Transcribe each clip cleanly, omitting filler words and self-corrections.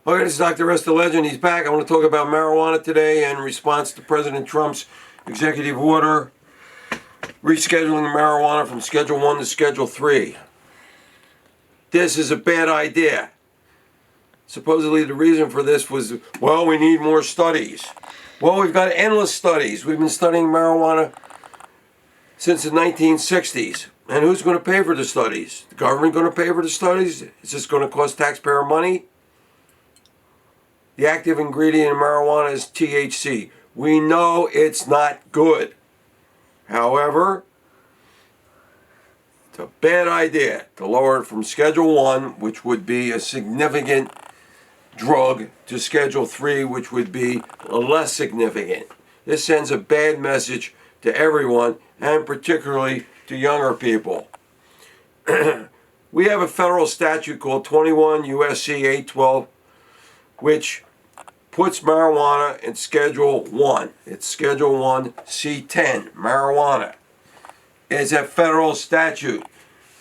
Okay, this is Dr. Rest the Legend. He's back. I want to talk about marijuana today in response to President Trump's executive order rescheduling marijuana from Schedule 1 to Schedule 3. This is a bad idea. Supposedly the reason for this was, well, we need more studies. Well, we've got endless studies. We've been studying marijuana since the 1960s. And who's going to pay for the studies? The government going to pay for the studies? Is this going to cost taxpayer money? The active ingredient in marijuana is THC. We know it's not good. However, it's a bad idea to lower it from Schedule 1, which would be a significant drug, to Schedule 3, which would be less significant. This sends a bad message to everyone, and particularly to younger people. We have a federal statute called 21 U.S.C. 812, which puts marijuana in Schedule 1. It's Schedule 1 C10, marijuana. It's a federal statute.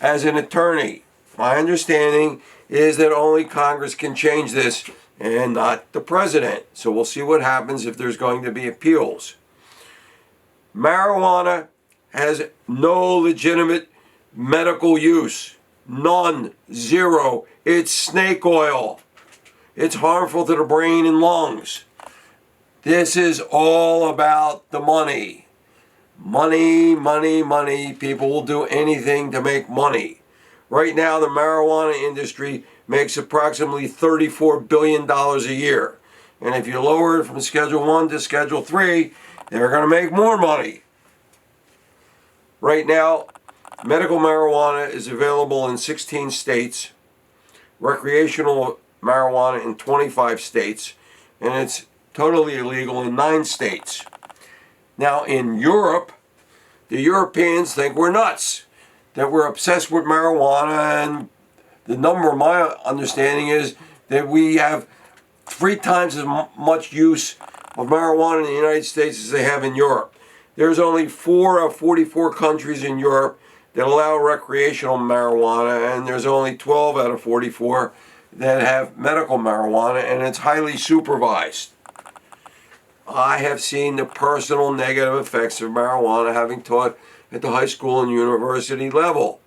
As an attorney, my understanding is that only Congress can change this and not the president. So we'll see what happens if there's going to be appeals. Marijuana has no legitimate medical use. None. Zero. It's snake oil. It's harmful to the brain and lungs. This is all about the money. Money, money, money. People will do anything to make money. Right now, the marijuana industry makes approximately $34 billion a year. And if you lower it from Schedule 1 to Schedule 3, they're going to make more money. Right now, medical marijuana is available in 16 states, recreational marijuana in 25 states, and it's totally illegal in 9 states. Now in Europe, the Europeans think we're nuts, that we're obsessed with marijuana, and the number, my understanding is that we have 3 times as much use of marijuana in the United States as they have in Europe. There's only 4 of 44 countries in Europe that allow recreational marijuana, and there's only 12 out of 44 that have medical marijuana, and it's highly supervised. I have seen the personal negative effects of marijuana, having taught at the high school and university level.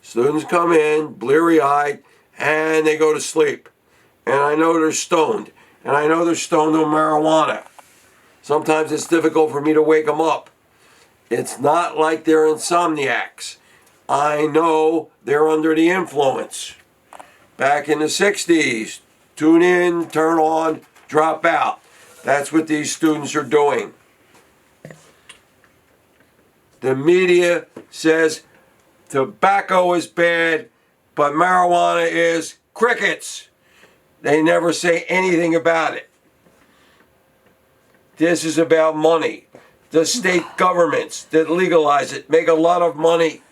Students come in bleary-eyed and they go to sleep. And I know they're stoned. And I know they're stoned on marijuana. Sometimes it's difficult for me to wake them up. It's not like they're insomniacs. I know they're under the influence. Back in the 60s, tune in, turn on, drop out. That's what these students are doing. The media says tobacco is bad, but marijuana is crickets. They never say anything about it. This is about money. The state governments that legalize it make a lot of money.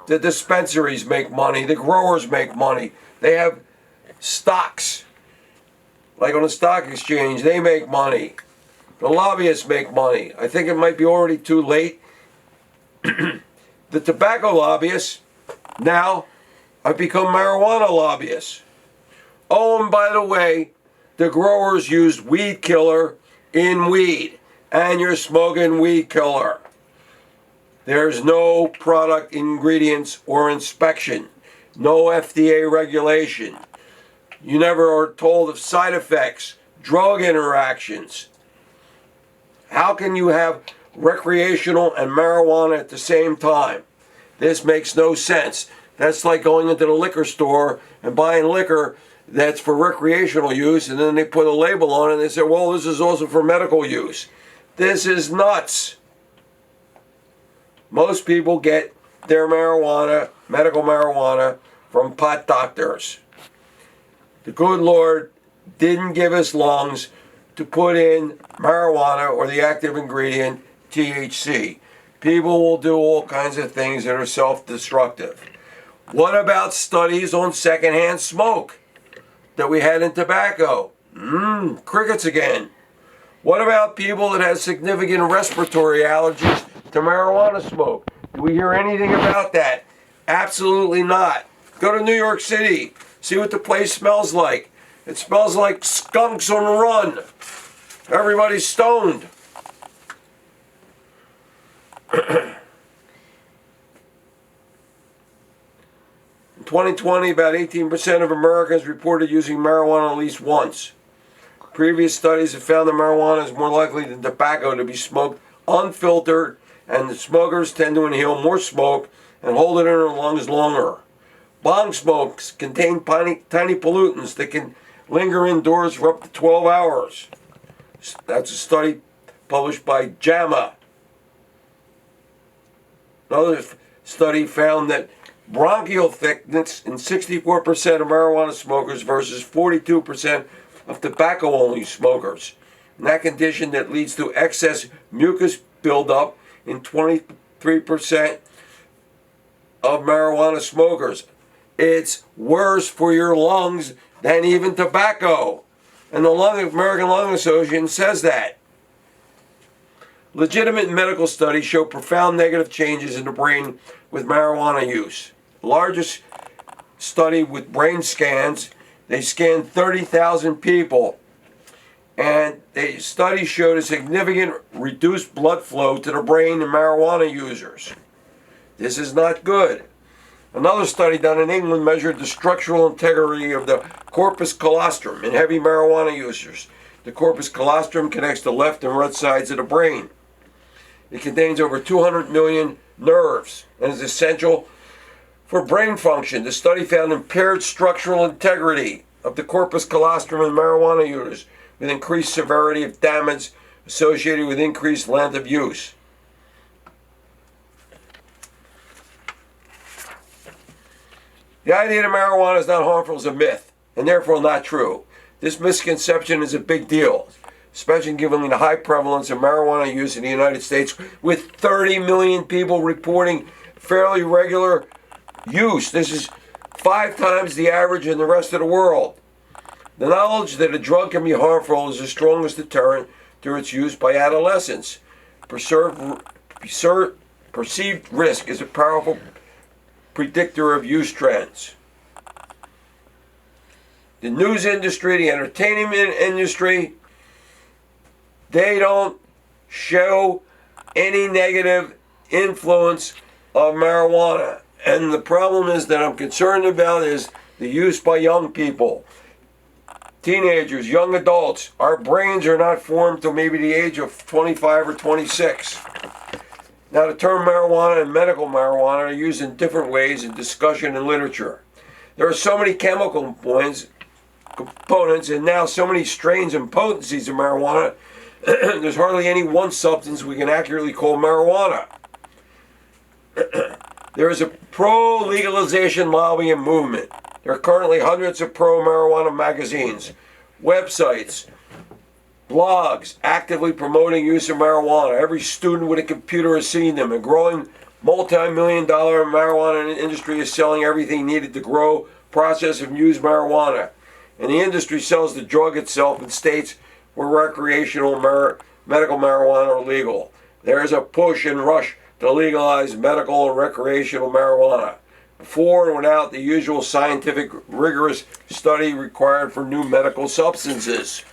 The dispensaries make money. The growers make money. They have stocks. Like on the stock exchange, they make money. The lobbyists make money. I think it might be already too late. The tobacco lobbyists now have become marijuana lobbyists. Oh, and by the way, the growers use weed killer in weed, and you're smoking weed killer. There's no product ingredients or inspection, no FDA regulation. You never are told of side effects, drug interactions. How can you have recreational and marijuana at the same time? This makes no sense. That's like going into the liquor store and buying liquor that's for recreational use, and then they put a label on it and they say, well, this is also for medical use. This is nuts. Most people get their marijuana, medical marijuana, from pot doctors. The good Lord didn't give us lungs to put in marijuana or the active ingredient THC. People will do all kinds of things that are self-destructive. What about studies on secondhand smoke that we had in tobacco? Crickets again. What about people that have significant respiratory allergies to marijuana smoke? Do we hear anything about that? Absolutely not. Go to New York City. See what the place smells like. It smells like skunks on the run. Everybody's stoned. In 2020, about 18% of Americans reported using marijuana at least once. Previous studies have found that marijuana is more likely than tobacco to be smoked unfiltered, and the smokers tend to inhale more smoke and hold it in their lungs longer. Bong smokes contain tiny pollutants that can linger indoors for up to 12 hours. That's a study published by JAMA. Another study found that bronchial thickness in 64% of marijuana smokers versus 42% of tobacco-only smokers. And that condition that leads to excess mucus buildup in 23% of marijuana smokers. It's worse for your lungs than even tobacco. And the American Lung Association says that. Legitimate medical studies show profound negative changes in the brain with marijuana use. The largest study with brain scans, they scanned 30,000 people, and the study showed a significant reduced blood flow to the brain in marijuana users. This is not good. Another study done in England measured the structural integrity of the corpus callosum in heavy marijuana users. The corpus callosum connects the left and right sides of the brain. It contains over 200 million nerves and is essential for brain function. The study found impaired structural integrity of the corpus callosum in marijuana users with increased severity of damage associated with increased length of use. The idea that marijuana is not harmful is a myth, and therefore not true. This misconception is a big deal, especially given the high prevalence of marijuana use in the United States, with 30 million people reporting fairly regular use. This is 5 times the average in the rest of the world. The knowledge that a drug can be harmful is the strongest deterrent to its use by adolescents. Perceived risk is a powerful predictor of use trends. The news industry, the entertainment industry, they don't show any negative influence of marijuana. And the problem is that I'm concerned about is the use by young people, teenagers, young adults. Our brains are not formed till maybe the age of 25 or 26. Now, the term marijuana and medical marijuana are used in different ways in discussion and literature. There are so many chemical components and now so many strains and potencies of marijuana, there's hardly any one substance we can accurately call marijuana. There is a pro-legalization lobby and movement. There are currently hundreds of pro-marijuana magazines, websites, blogs actively promoting use of marijuana. Every student with a computer has seen them. A growing multi-million-dollar marijuana industry is selling everything needed to grow, process, and use marijuana. And the industry sells the drug itself in states where recreational medical marijuana are legal. There is a push and rush to legalize medical and recreational marijuana, before and without the usual scientific, rigorous study required for new medical substances.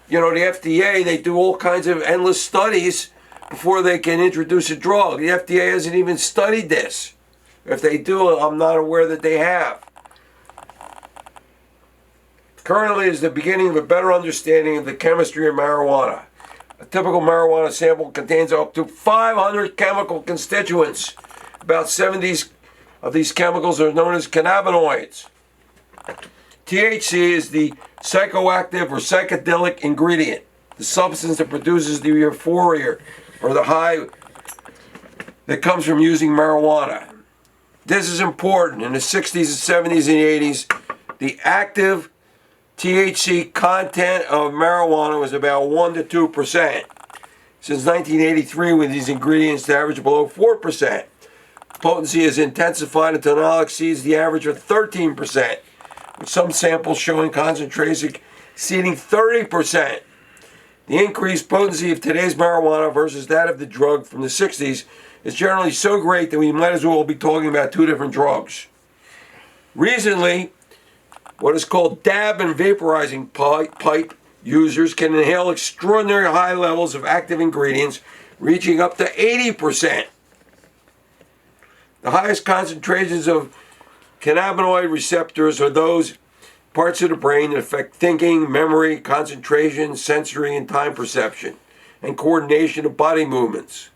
You know, the FDA, they do all kinds of endless studies before they can introduce a drug. The FDA hasn't even studied this. If they do, I'm not aware that they have. Currently is the beginning of a better understanding of the chemistry of marijuana. A typical marijuana sample contains up to 500 chemical constituents. About 70 of these chemicals are known as cannabinoids. THC is the psychoactive or psychedelic ingredient, the substance that produces the euphoria or the high that comes from using marijuana. This is important. In the 60s and 70s and 80s, the active THC content of marijuana was about 1 to 2%. Since 1983, with these ingredients to average below 4%. Potency has intensified until now exceeds the average of 13%, with some samples showing concentrations exceeding 30%. The increased potency of today's marijuana versus that of the drug from the 60s is generally so great that we might as well be talking about 2 different drugs. Recently, What is called dab and vaporizing pipe users can inhale extraordinary high levels of active ingredients, reaching up to 80%. The highest concentrations of cannabinoid receptors are those parts of the brain that affect thinking, memory, concentration, sensory and time perception, and coordination of body movements.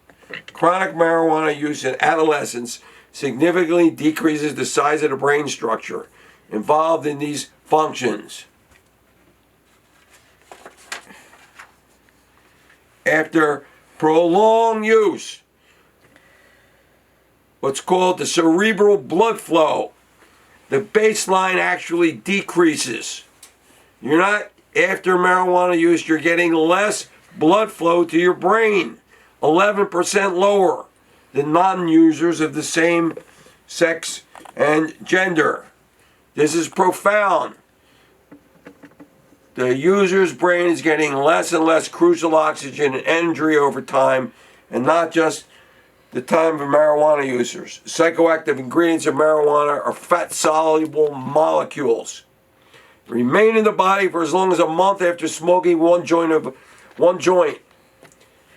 Chronic marijuana use in adolescence significantly decreases the size of the brain structure involved in these functions. After prolonged use, what's called the cerebral blood flow, the baseline actually decreases. You're not, after marijuana use, you're getting less blood flow to your brain, 11% lower than non-users of the same sex and gender. This is profound. The user's brain is getting less and less crucial oxygen and energy over time, and not just the time of marijuana users. Psychoactive ingredients of marijuana are fat-soluble molecules. Remain in the body for as long as a month after smoking one joint.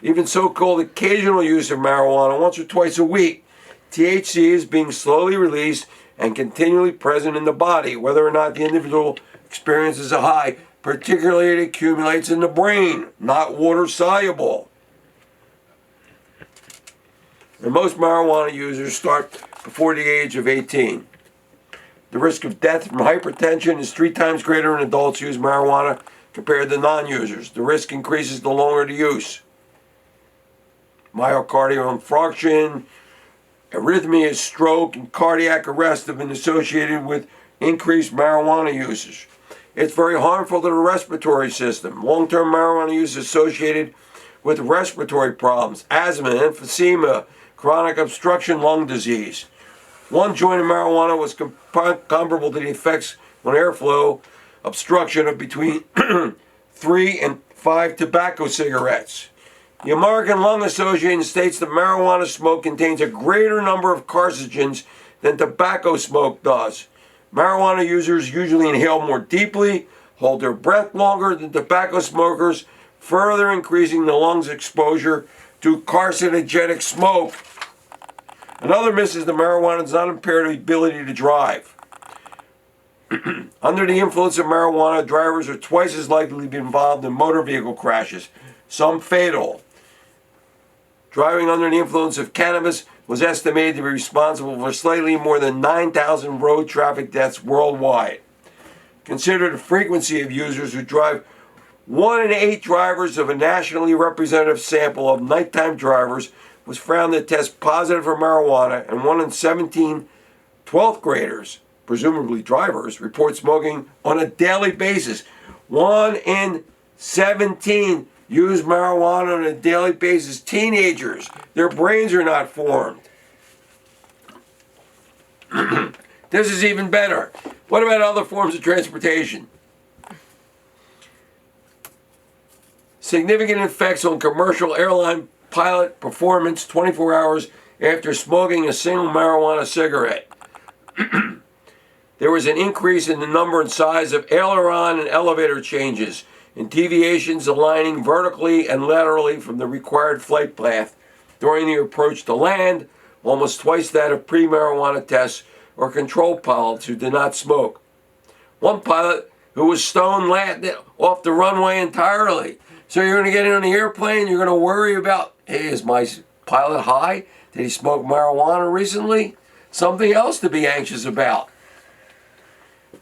Even so-called occasional use of marijuana, once or twice a week, THC is being slowly released and continually present in the body, whether or not the individual experiences a high. Particularly, it accumulates in the brain, not water-soluble. And most marijuana users start before the age of 18. The risk of death from hypertension is 3 times greater in adults who use marijuana compared to non-users. The risk increases the longer the use. Myocardial infarction, arrhythmia, stroke, and cardiac arrest have been associated with increased marijuana usage. It's very harmful to the respiratory system. Long-term marijuana use is associated with respiratory problems, asthma, emphysema, chronic obstruction lung disease. One joint of marijuana was comparable to the effects on airflow obstruction of between 3 and 5 tobacco cigarettes. The American Lung Association states that marijuana smoke contains a greater number of carcinogens than tobacco smoke does. Marijuana users usually inhale more deeply, hold their breath longer than tobacco smokers, further increasing the lungs' exposure to carcinogenic smoke. Another myth is that marijuana does not impair the ability to drive. Under the influence of marijuana, drivers are twice as likely to be involved in motor vehicle crashes, some fatal. Driving under the influence of cannabis was estimated to be responsible for slightly more than 9,000 road traffic deaths worldwide. Consider the frequency of users who drive. 1 in 8 drivers of a nationally representative sample of nighttime drivers was found to test positive for marijuana, and 1 in 17 12th graders, presumably drivers, report smoking on a daily basis. 1 in 17 use marijuana on a daily basis. Teenagers, their brains are not formed. This is even better. What about other forms of transportation? Significant effects on commercial airline pilot performance 24 hours after smoking a single marijuana cigarette. There was an increase in the number and size of aileron and elevator changes, and deviations aligning vertically and laterally from the required flight path during the approach to land, almost twice that of pre-marijuana tests or control pilots who did not smoke. One pilot who was stoned landed off the runway entirely. So you're going to get in on the airplane, you're going to worry about, hey, is my pilot high? Did he smoke marijuana recently? Something else to be anxious about.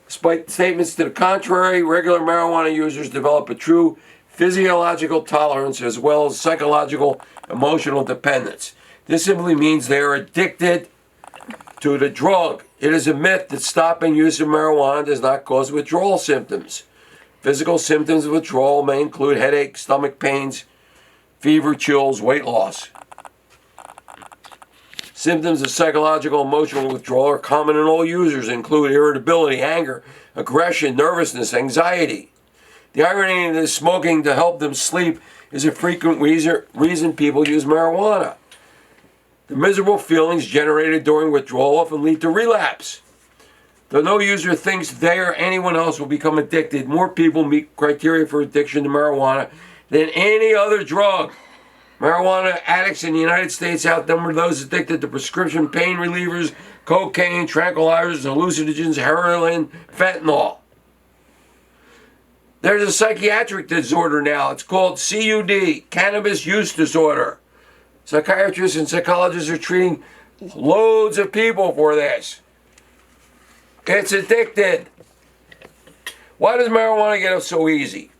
Despite statements to the contrary, regular marijuana users develop a true physiological tolerance as well as psychological emotional dependence. This simply means they are addicted to the drug. It is a myth that stopping use of marijuana does not cause withdrawal symptoms. Physical symptoms of withdrawal may include headache, stomach pains, fever, chills, weight loss. Symptoms of psychological emotional withdrawal are common in all users and include irritability, anger, aggression, nervousness, anxiety. The irony of smoking to help them sleep is a frequent reason people use marijuana. The miserable feelings generated during withdrawal often lead to relapse. Though no user thinks they or anyone else will become addicted, more people meet criteria for addiction to marijuana than any other drug. Marijuana addicts in the United States outnumber those addicted to prescription pain relievers, cocaine, tranquilizers, hallucinogens, heroin, fentanyl. There's a psychiatric disorder now. It's called CUD, cannabis use disorder. Psychiatrists and psychologists are treating loads of people for this. It's addicted. Why does marijuana get up so easy?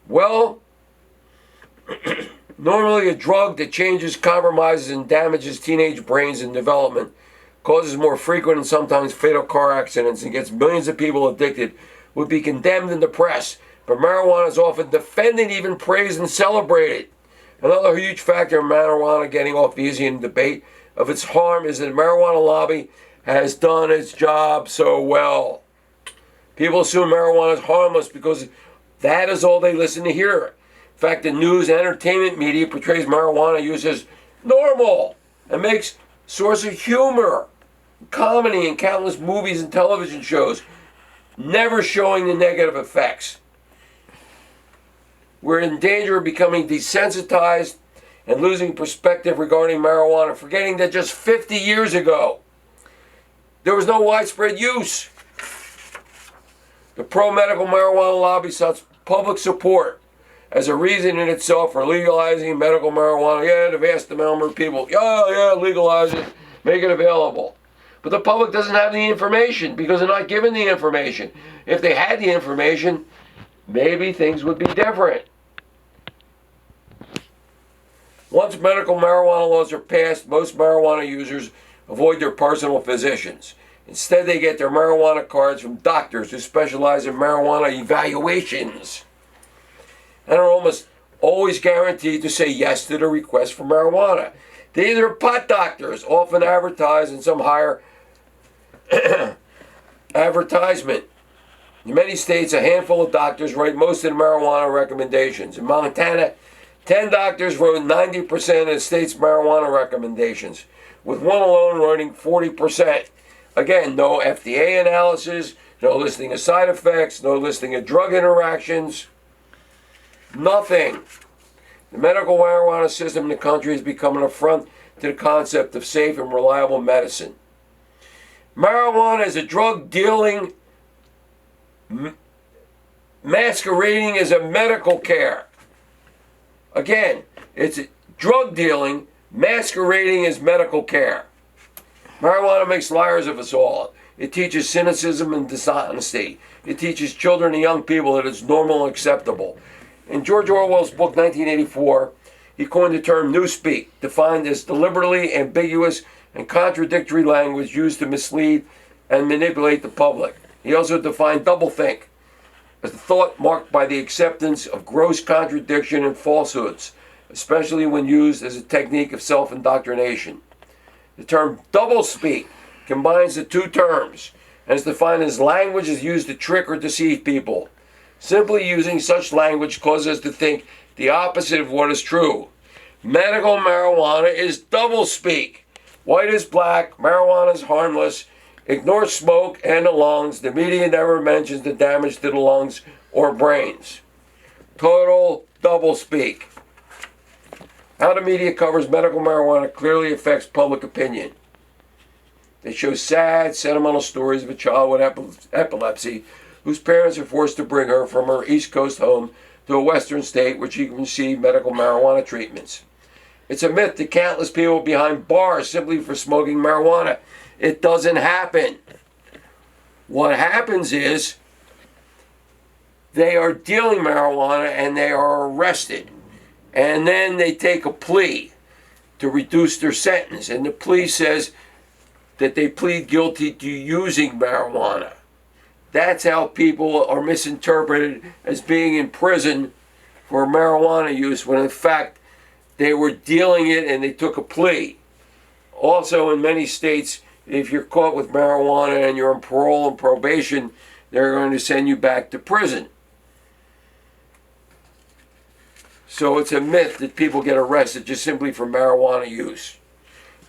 Well, normally a drug that changes, compromises, and damages teenage brains and development, causes more frequent and sometimes fatal car accidents, and gets millions of people addicted, would be condemned in the press. But marijuana is often defended, even praised, and celebrated. Another huge factor in marijuana getting off easy in debate of its harm is that the marijuana lobby has done its job so well. People assume marijuana is harmless because that is all they listen to hear. In fact, the news and entertainment media portrays marijuana use as normal and makes source of humor, comedy in countless movies and television shows, never showing the negative effects. We're in danger of becoming desensitized and losing perspective regarding marijuana, forgetting that just 50 years ago, there was no widespread use. The pro-medical marijuana lobby sought public support as a reason in itself for legalizing medical marijuana. Yeah, the vast number of people, yeah, legalize it, make it available. But the public doesn't have the information because they're not given the information. If they had the information, maybe things would be different. Once medical marijuana laws are passed, most marijuana users avoid their personal physicians. Instead, they get their marijuana cards from doctors who specialize in marijuana evaluations and are almost always guaranteed to say yes to the request for marijuana. These are pot doctors, often advertised in some higher advertisement. In many states, a handful of doctors write most of the marijuana recommendations. In Montana, 10 doctors wrote 90% of the state's marijuana recommendations, with one alone writing 40%. Again, no FDA analysis, no listing of side effects, no listing of drug interactions, nothing. The medical marijuana system in the country has become an affront to the concept of safe and reliable medicine. Marijuana is a drug dealing, masquerading as a medical care. Again, it's drug dealing masquerading as medical care. Marijuana makes liars of us all. It teaches cynicism and dishonesty. It teaches children and young people that it's normal and acceptable. In George Orwell's book 1984, he coined the term newspeak, defined as deliberately ambiguous and contradictory language used to mislead and manipulate the public. He also defined doublethink as the thought marked by the acceptance of gross contradiction and falsehoods, especially when used as a technique of self-indoctrination. The term doublespeak combines the two terms and is defined as language is used to trick or deceive people. Simply using such language causes us to think the opposite of what is true. Medical marijuana is doublespeak. White is black, marijuana is harmless. Ignore smoke and the lungs. The media never mentions the damage to the lungs or brains. Total doublespeak. How the media covers medical marijuana clearly affects public opinion. They show sad, sentimental stories of a child with epilepsy whose parents are forced to bring her from her East Coast home to a Western state where she can receive medical marijuana treatments. It's a myth that countless people behind bars simply for smoking marijuana. It doesn't happen. What happens is they are dealing marijuana and they are arrested. And then they take a plea to reduce their sentence. And the plea says that they plead guilty to using marijuana. That's how people are misinterpreted as being in prison for marijuana use, when in fact they were dealing it and they took a plea. Also, in many states, if you're caught with marijuana and you're on parole and probation, they're going to send you back to prison. So it's a myth that people get arrested just simply for marijuana use.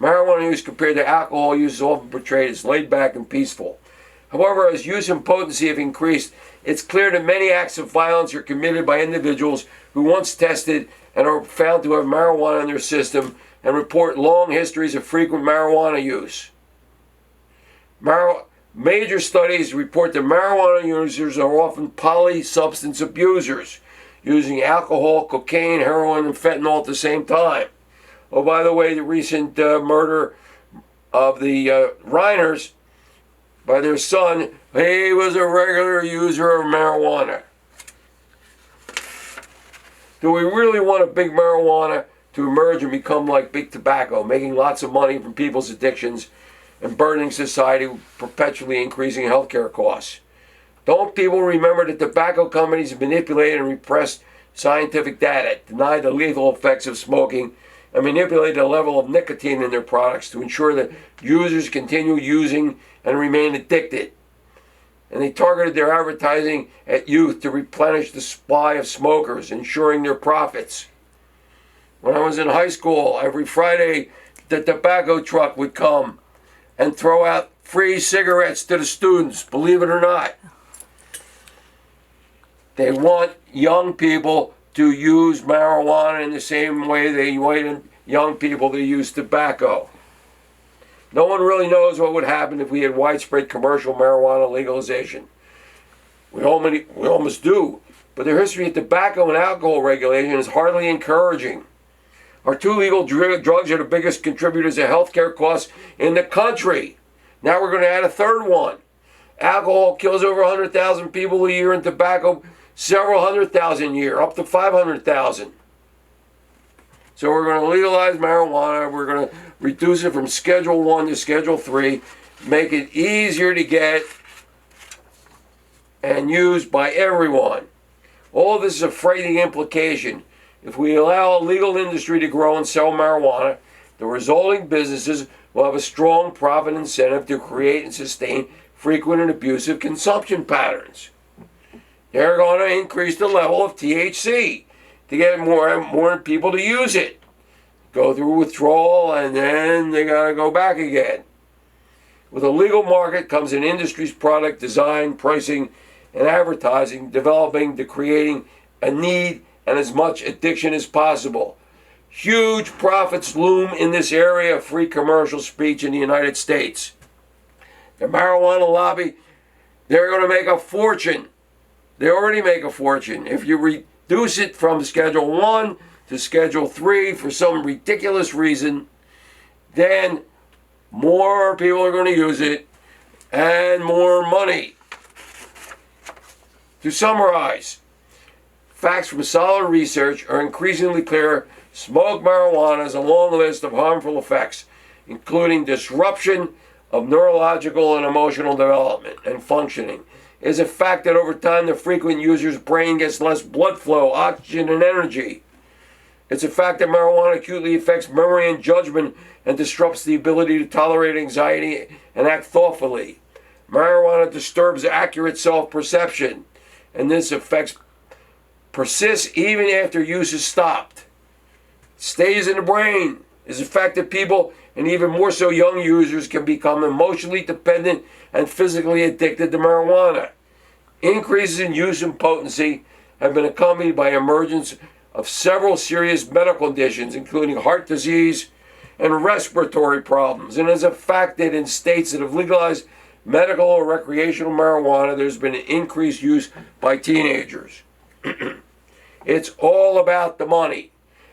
Marijuana use compared to alcohol use is often portrayed as laid back and peaceful. However, as use and potency have increased, it's clear that many acts of violence are committed by individuals who once tested and are found to have marijuana in their system and report long histories of frequent marijuana use. Major studies report that marijuana users are often polysubstance abusers, using alcohol, cocaine, heroin, and fentanyl at the same time. Oh, by the way, the recent murder of the Reiners by their son, he was a regular user of marijuana. Do we really want a big marijuana to emerge and become like big tobacco, making lots of money from people's addictions and burdening society, perpetually increasing healthcare costs? Don't people remember that tobacco companies have manipulated and repressed scientific data, denied the lethal effects of smoking, and manipulated the level of nicotine in their products to ensure that users continue using and remain addicted? And they targeted their advertising at youth to replenish the supply of smokers, ensuring their profits. When I was in high school, every Friday the tobacco truck would come and throw out free cigarettes to the students, believe it or not. They want young people to use marijuana in the same way they want young people to use tobacco. No one really knows what would happen if we had widespread commercial marijuana legalization. We almost do, but the history of tobacco and alcohol regulation is hardly encouraging. Our two legal drugs are the biggest contributors to healthcare costs in the country. Now we're going to add a third one. Alcohol kills over 100,000 people a year, and tobacco several 100,000 a year, up to 500,000. So we're going to legalize marijuana. We're going to reduce it from Schedule 1 to Schedule 3, make it easier to get and used by everyone. All of this is a frightening implication. If we allow a legal industry to grow and sell marijuana, the resulting businesses will have a strong profit incentive to create and sustain frequent and abusive consumption patterns. They're going to increase the level of THC to get more and more people to use it. Go through withdrawal, and then they got to go back again. With a legal market comes an industry's product design, pricing, and advertising, developing to creating a need and as much addiction as possible. Huge profits loom in this area of free commercial speech in the United States. The marijuana lobby, they're going to make a fortune. They already make a fortune. If you reduce it from Schedule 1 to Schedule 3 for some ridiculous reason, then more people are going to use it and more money. To summarize, facts from solid research are increasingly clear. Smoke marijuana has a long list of harmful effects, including disruption of neurological and emotional development and functioning. It is a fact that over time the frequent user's brain gets less blood flow, oxygen, and energy. It's a fact that marijuana acutely affects memory and judgment and disrupts the ability to tolerate anxiety and act thoughtfully. Marijuana disturbs accurate self-perception, and this effect persists even after use is stopped. It stays in the brain. It's a fact that people, and even more so young users, can become emotionally dependent and physically addicted to marijuana. Increases in use and potency have been accompanied by emergence of several serious medical conditions, including heart disease and respiratory problems. And as a fact that in states that have legalized medical or recreational marijuana, there's been an increased use by teenagers. It's all about the money.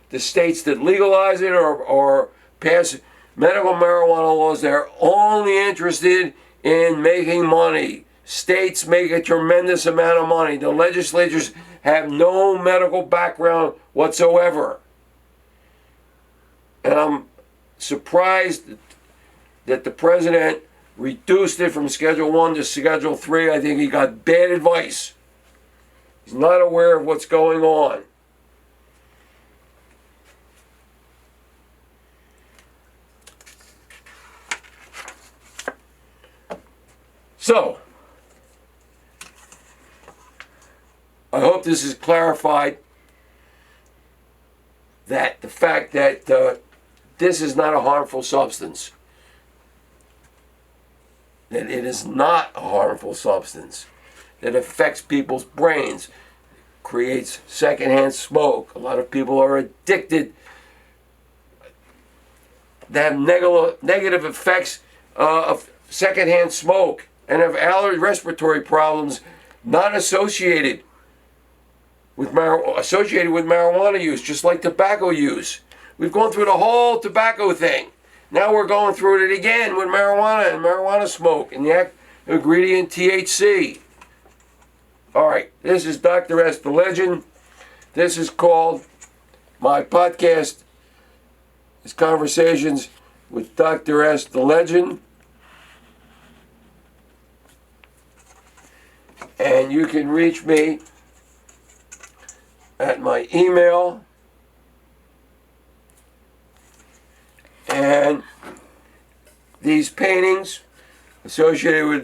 The states that legalize it or pass medical marijuana laws, they're only interested in making money. States make a tremendous amount of money. The legislatures have no medical background whatsoever. And I'm surprised that the president reduced it from Schedule 1 to Schedule 3. I think he got bad advice. He's not aware of what's going on. So, I hope this has clarified that the fact that this is not a harmful substance. That it is not a harmful substance. That affects people's brains. Creates secondhand smoke. A lot of people are addicted. They have negative effects of secondhand smoke and have respiratory problems not associated with marijuana use, just like tobacco use. We've gone through the whole tobacco thing. Now we're going through it again with marijuana and marijuana smoke and the active ingredient THC. All right, this is Dr. S, the Legend. This is called my podcast. It's Conversations with Dr. S, the Legend. And you can reach me at my email. And these paintings associated with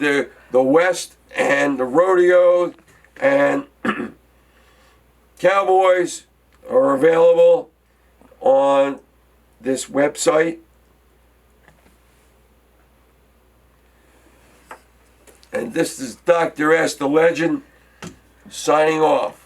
the West and the rodeo and cowboys are available on this website. And this is Dr. S, the Legend, signing off.